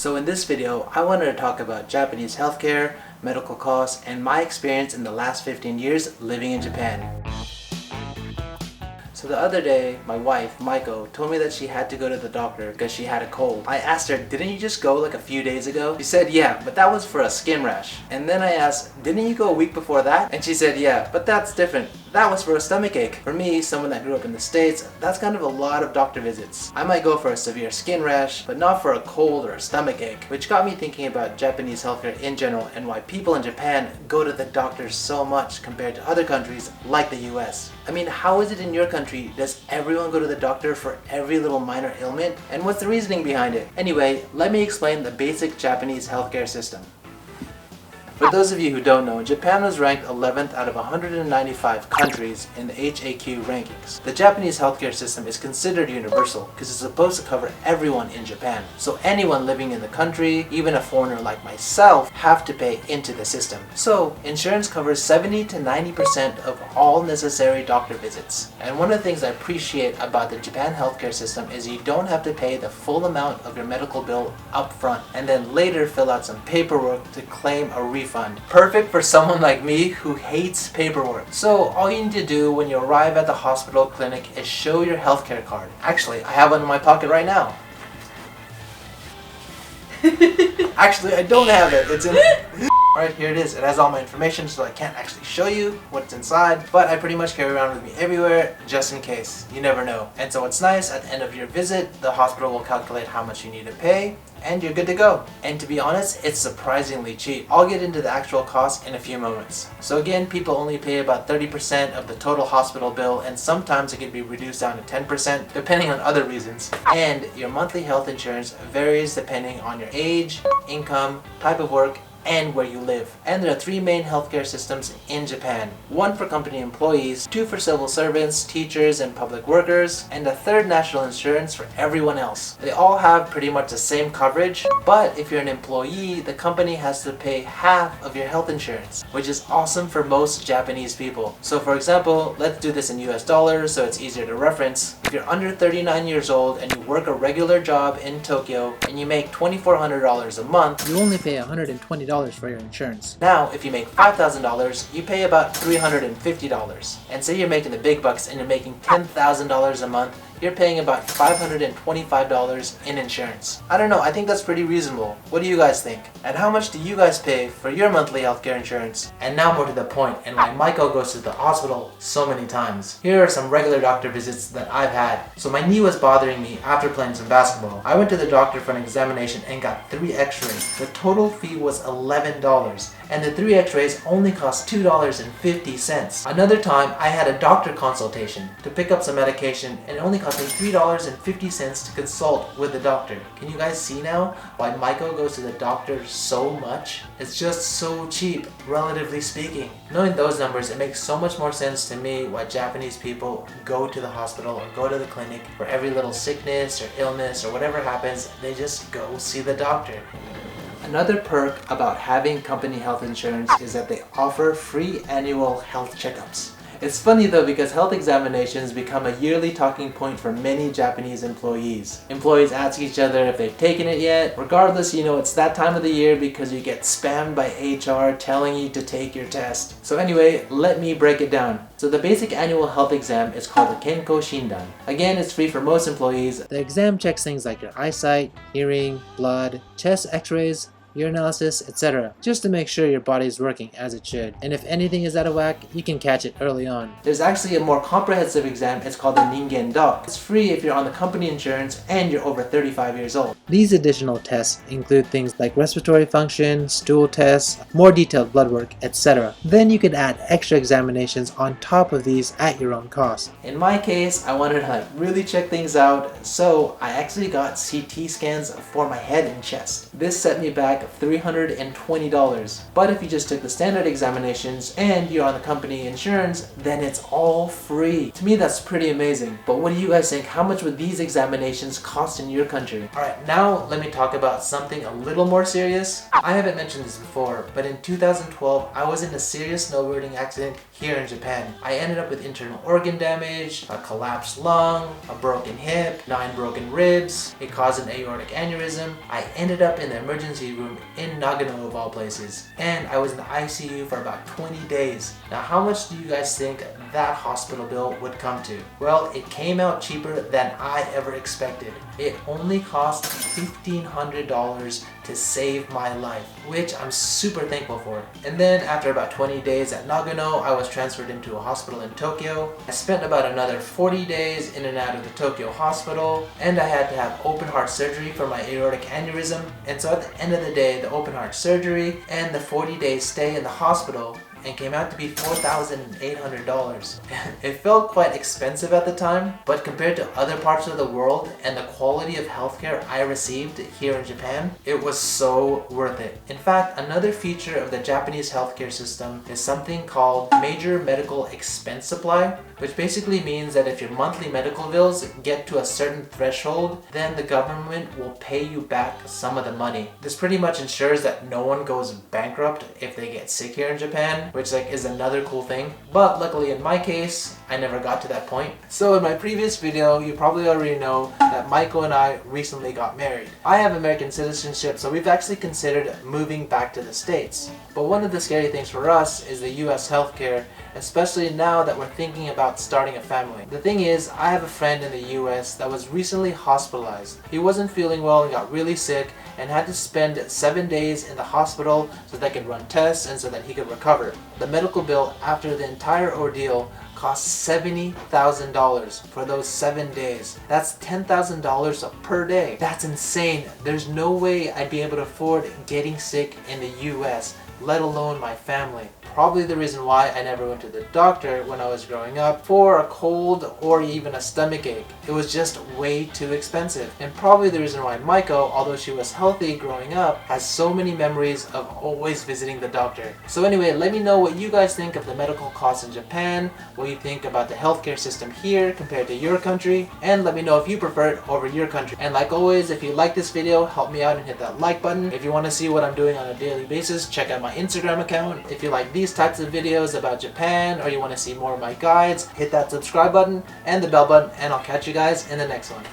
So in this video, I wanted to talk about Japanese healthcare, medical costs, and my experience in the last 15 years living in Japan. So the other day, my wife, Maiko, told me that she had to go to the doctor because she had a cold. I asked her, didn't you just go like a few days ago? She said, yeah, but that was for a skin rash. And then I asked, didn't you go a week before that? And she said, yeah, but that's different. That was for a stomach ache. For me, someone that grew up in the States, that's kind of a lot of doctor visits. I might go for a severe skin rash, but not for a cold or a stomach ache, which got me thinking about Japanese healthcare in general and why people in Japan go to the doctor so much compared to other countries like the US. I mean, how is it in your country? Does everyone go to the doctor for every little minor ailment? And what's the reasoning behind it? Anyway, let me explain the basic Japanese healthcare system. For those of you who don't know, Japan was ranked 11th out of 195 countries in the HAQ rankings. The Japanese healthcare system is considered universal because it's supposed to cover everyone in Japan. So anyone living in the country, even a foreigner like myself, have to pay into the system. So insurance covers 70 to 90% of all necessary doctor visits. And one of the things I appreciate about the Japan healthcare system is you don't have to pay the full amount of your medical bill up front and then later fill out some paperwork to claim a refund. Perfect for someone like me who hates paperwork. So all you need to do when you arrive at the hospital clinic is show your healthcare card. Actually, I have one in my pocket right now. Actually, I don't have it. It's in... Alright, here it is. It has all my information, so I can't actually show you what's inside, but I pretty much carry around with me everywhere, just in case. You never know. And so what's nice, at the end of your visit, the hospital will calculate how much you need to pay, and you're good to go. And to be honest, it's surprisingly cheap. I'll get into the actual cost in a few moments. So again, people only pay about 30% of the total hospital bill, and sometimes it can be reduced down to 10%, depending on other reasons. And your monthly health insurance varies depending on your age, income, type of work, and where you live. And there are three main healthcare systems in Japan. One for company employees, two for civil servants, teachers, and public workers, and a third national insurance for everyone else. They all have pretty much the same coverage, but if you're an employee, the company has to pay half of your health insurance, which is awesome for most Japanese people. So for example, let's do this in US dollars so it's easier to reference. If you're under 39 years old and you work a regular job in Tokyo and you make $2,400 a month, you only pay $120 for your insurance. Now, if you make $5,000, you pay about $350. And say you're making the big bucks and you're making $10,000 a month, you're paying about $525 in insurance. I don't know, I think that's pretty reasonable. What do you guys think? And how much do you guys pay for your monthly healthcare insurance? And now more to the point, and why Michael goes to the hospital so many times. Here are some regular doctor visits that I've had. So my knee was bothering me after playing some basketball. I went to the doctor for an examination and got 3 x-rays. The total fee was $11. And the 3 x-rays only cost $2.50. Another time, I had a doctor consultation to pick up some medication and it only cost me $3.50 to consult with the doctor. Can you guys see now why Michael goes to the doctor so much? It's just so cheap, relatively speaking. Knowing those numbers, it makes so much more sense to me why Japanese people go to the hospital or go to the clinic for every little sickness or illness or whatever happens, they just go see the doctor. Another perk about having company health insurance is that they offer free annual health checkups. It's funny though because health examinations become a yearly talking point for many Japanese employees. Employees ask each other if they've taken it yet. Regardless, you know it's that time of the year because you get spammed by HR telling you to take your test. So anyway, let me break it down. So the basic annual health exam is called the Kenko Shindan. Again, it's free for most employees. The exam checks things like your eyesight, hearing, blood, chest x-rays, urinalysis, etc. just to make sure your body is working as it should. And if anything is out of whack, you can catch it early on. There's actually a more comprehensive exam, it's called the Ningen Doc. It's free if you're on the company insurance and you're over 35 years old. These additional tests include things like respiratory function, stool tests, more detailed blood work, etc. Then you can add extra examinations on top of these at your own cost. In my case, I wanted to really check things out, so I actually got CT scans for my head and chest. This set me back $320. But if you just took the standard examinations and you're on the company insurance, then it's all free. To me, that's pretty amazing. But what do you guys think? How much would these examinations cost in your country? Alright, now let me talk about something a little more serious. I haven't mentioned this before, but in 2012, I was in a serious snowboarding accident here in Japan. I ended up with internal organ damage, a collapsed lung, a broken hip, 9 broken ribs. It caused an aortic aneurysm. I ended up in the emergency room in Nagano of all places, and I was in the ICU for about 20 days. Now, how much do you guys think that hospital bill would come to? Well, it came out cheaper than I ever expected. It only cost $1,500 to save my life, which I'm super thankful for. And then after about 20 days at Nagano, I was transferred into a hospital in Tokyo. I spent about another 40 days in and out of the Tokyo hospital, and I had to have open heart surgery for my aortic aneurysm. And so at the end of the day, the open heart surgery and the 40-day stay in the hospital and came out to be $4,800. It felt quite expensive at the time, but compared to other parts of the world and the quality of healthcare I received here in Japan, it was so worth it. In fact, another feature of the Japanese healthcare system is something called Major Medical Expense Supply, which basically means that if your monthly medical bills get to a certain threshold, then the government will pay you back some of the money. This pretty much ensures that no one goes bankrupt if they get sick here in Japan, which is another cool thing. But luckily in my case, I never got to that point. So in my previous video, you probably already know that Michael and I recently got married. I have American citizenship, so we've actually considered moving back to the States. But one of the scary things for us is the US healthcare, especially now that we're thinking about starting a family. The thing is, I have a friend in the US that was recently hospitalized. He wasn't feeling well and got really sick and had to spend 7 days in the hospital so they could run tests and so that he could recover. The medical bill after the entire ordeal cost $70,000 for those 7 days. That's $10,000 per day. That's insane. There's no way I'd be able to afford getting sick in the US, let alone my family. Probably the reason why I never went to the doctor when I was growing up for a cold or even a stomach ache. It was just way too expensive. And probably the reason why Maiko, although she was healthy growing up, has so many memories of always visiting the doctor. So anyway, let me know what you guys think of the medical costs in Japan, what you think about the healthcare system here compared to your country, and let me know if you prefer it over your country. And like always, if you like this video, help me out and hit that like button. If you want to see what I'm doing on a daily basis, check out my Instagram account. If you like these types of videos about Japan or you want to see more of my guides, hit that subscribe button and the bell button, and I'll catch you guys in the next one.